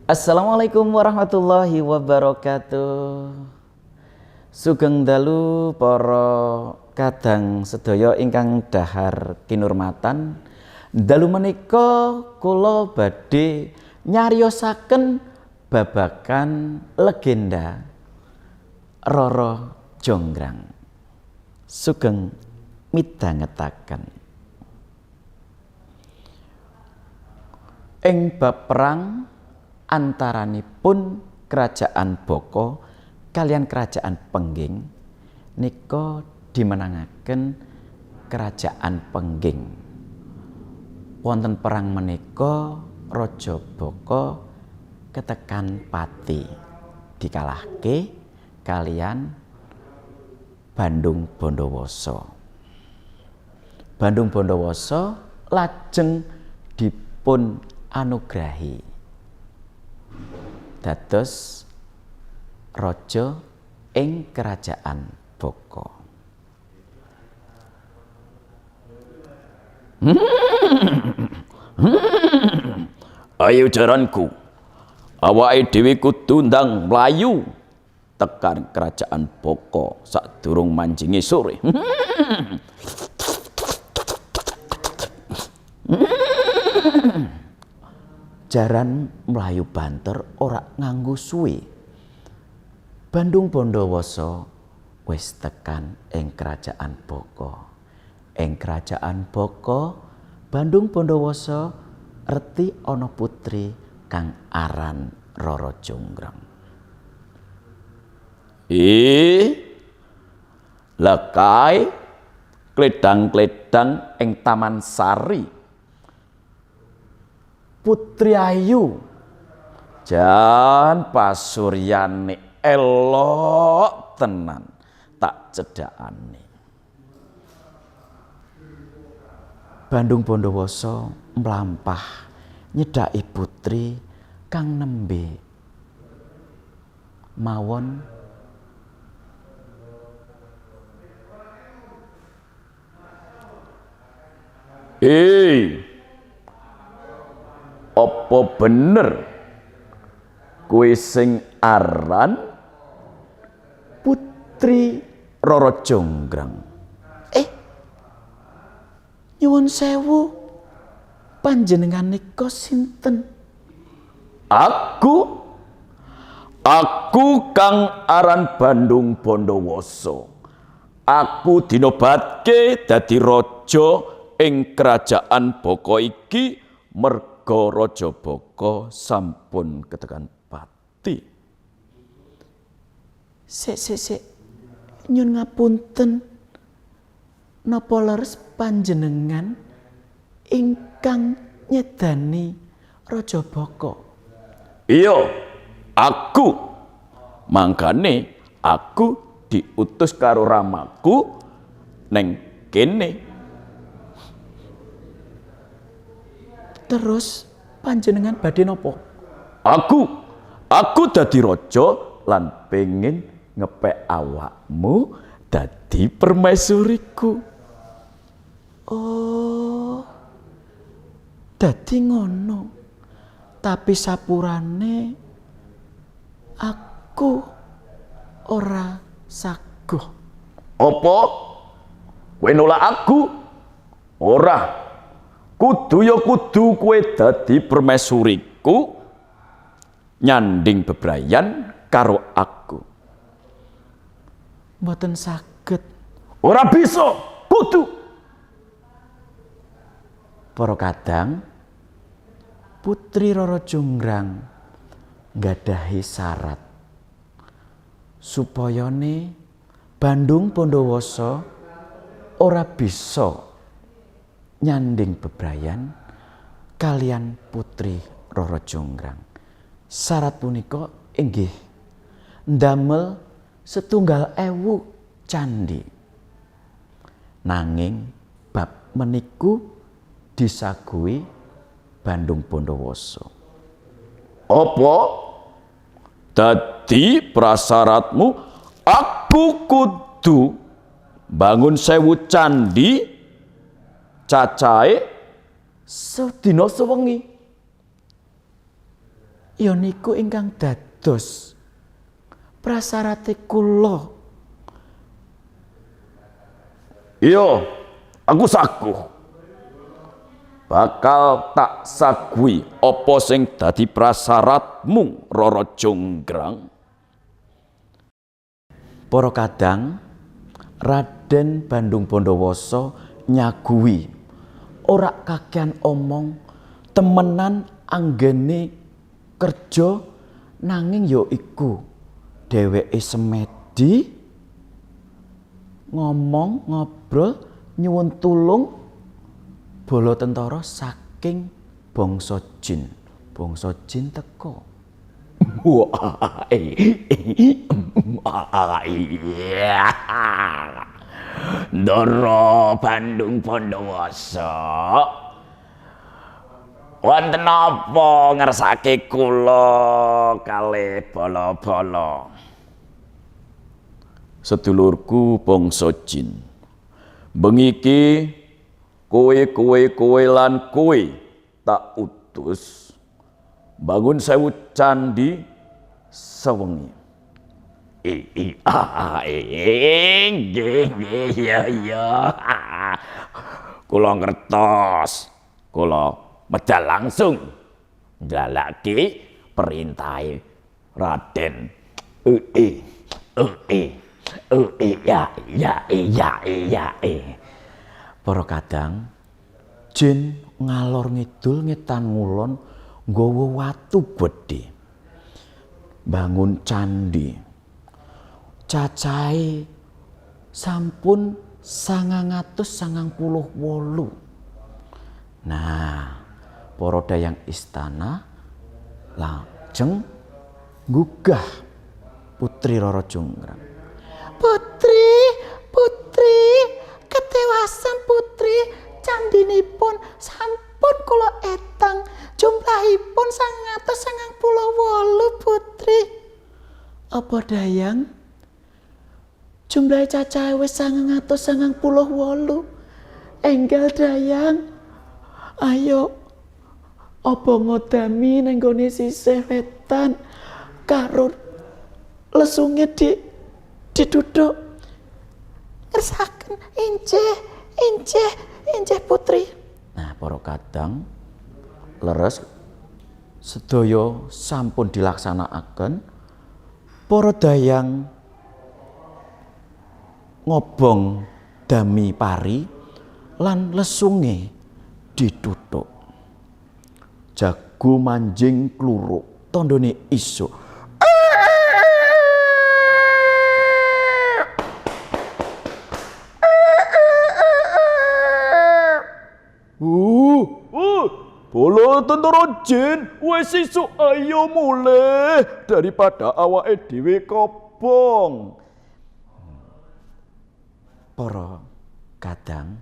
Assalamualaikum warahmatullahi wabarakatuh. Sugeng dalu para kadang sedaya ingkang dahar kinurmatan. Dalu menika kula badhe nyariosaken babagan legenda Roro Jonggrang. Sugeng midhangetaken. Ing bab perang antaranipun kerajaan Boko kalian kerajaan Pengging nika dimenangaken kerajaan Pengging. Wonten perang menika Raja Boko ketekan pati dikalahke kalian Bandung Bondowoso. Bandung Bondowoso lajeng dipun anugrahi dados raja ing kerajaan Boko. Ayo jaranku, awake dhewe kudu ndang mlayu tekan kerajaan Boko sadurung manjingi sore. Jaran mlayu banter ora nganggo suwe. Bandung Bondowoso wis tekan ing kerajaan Boko. Ing kerajaan Boko, Bandung Bondowoso reti ana putri kang aran Roro Jonggrang. Lekai kledang-kledang ing Taman Sari. Putri ayu jan pasuryane elok tenan tak cedhakane. Bandung Bondowoso mlampah nyedhaki putri kang nembe mawon apa bener kowe sing aran Putri Roro Jonggrang? Nyuwun sewu, panjenengan nika sinten? Aku kang aran Bandung Bondowoso. Aku dinobatke dadi raja ing kerajaan Boko iki merga Raja Boko sampun ketekan pati. Sik nyun ngapunten, napa leres panjenengan ingkang nyedani Raja Boko? Iya, aku. Mangkane aku diutus karo ramaku neng kene. Terus panjenengan badhe napa? Aku dadi raja lan pengen ngepek awakmu dadi permaisuriku. Oh, dadi ngono. Tapi sapurane aku ora saguh. Apa? Kowe nolak aku? Ora. Kudu kowe dadi permaisuriku nyanding bebrayan karo aku. Mboten saged. Ora bisa, kudu. Para kadang Putri Roro Jonggrang nggadahi syarat supayane Bandung Bondowoso ora bisa nyanding bebrayan kalian Putri Roro Jonggrang. Syarat punika inggih ndamel 1.000 candhi. Nanging bab meniku disaguhi Bandung Bondowoso. Apa? Dadi prasyaratmu aku kudu bangun 1000 candhi cacahe sedina sewengi. ya niku ingkang dados prasarate kula. Iya, aku saguh. Bakal tak sagui apa sing dadi prasaratmu, Rara Jonggrang. Para kadang, Raden Bandung Bondowoso nyagui ora kakean omong, temenan anggene kerja, nanging ya iku dheweke semedi ngomong ngobrol nyuwun tulung bala tentara saking bangsa jin. Bangsa jin teko. Ndara Bandung Bondowoso, wonten apa ngersake kula kalih bala-bala? Sedulurku bangsa jin, bengi iki kowe lan kowe tak utus bangun 1000 candi sewengi. Ya. Kula ngertos, kula medal langsung njalaki perintahe Raden. Para kadang jin ngalor ngidul ngetan ngulon nggawa watu gedhe bangun candi. Cacahe sampun 998. Nah, para dayang istana lajeng nggugah Putri Rara Jonggrang. Putri, ketewasan Putri, candinipun sampun kula etang, jumlahipun 998 Putri. Apa dayang? Jumlah cacahe wis 998. Enggal dayang. Ayo apa ngodami nang gone sisih wetan karo lesunge diduduk. Ngersaken injih Putri. Nah, para kadang leres sedaya sampun dilaksanakaken. Para dayang ngobong dami pari lan lesunge dituthuk. Jago manjing kluruk tandane isuk. Bola tentara jin wis isuk, ayo mulih daripada awake dhewe kobong. Para kadang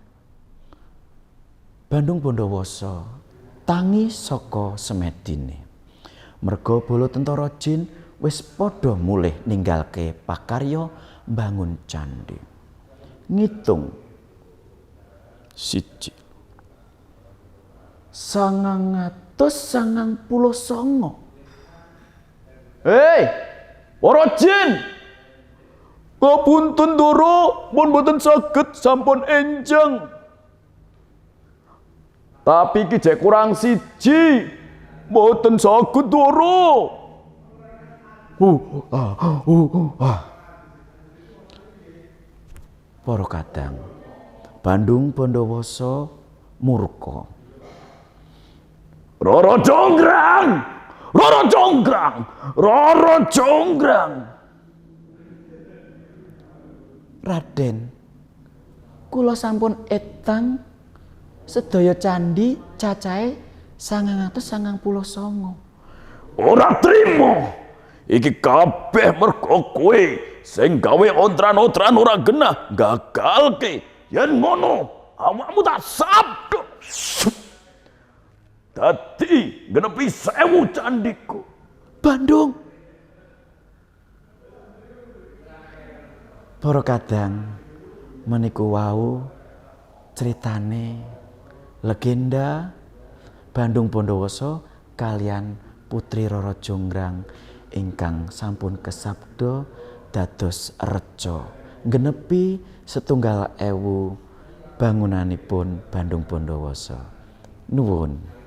Bandung Bondowoso tangi saka semedine. Merga bala tentara jin wis padha mulih ninggalke pakarya bangun candi. Ngitung 1 999. Hei, para jin, ngapunten Ndara, mun boten saged sampun enjang. Tapi iki jek kurang 1, boten saged Ndara. Para kadang Bandung Bondowoso murka. Rara Jonggrang! Raden, kula sampun etang sedaya candi cacahe 999. Ora trimo. Iki kabeh mergo kowe sing gawe ontran-ontran ora genah gagalke. Yen ngono, awakmu tak sabdo. Dadi genepi 1000 candiku. Bandung. Para kadang meniku wau critane legenda Bandung Bondowoso kalian Putri Roro Jonggrang ingkang sampun kesabda dados reca nggenepi 1.000 bangunanipun Bandung Bondowoso. Nuwun.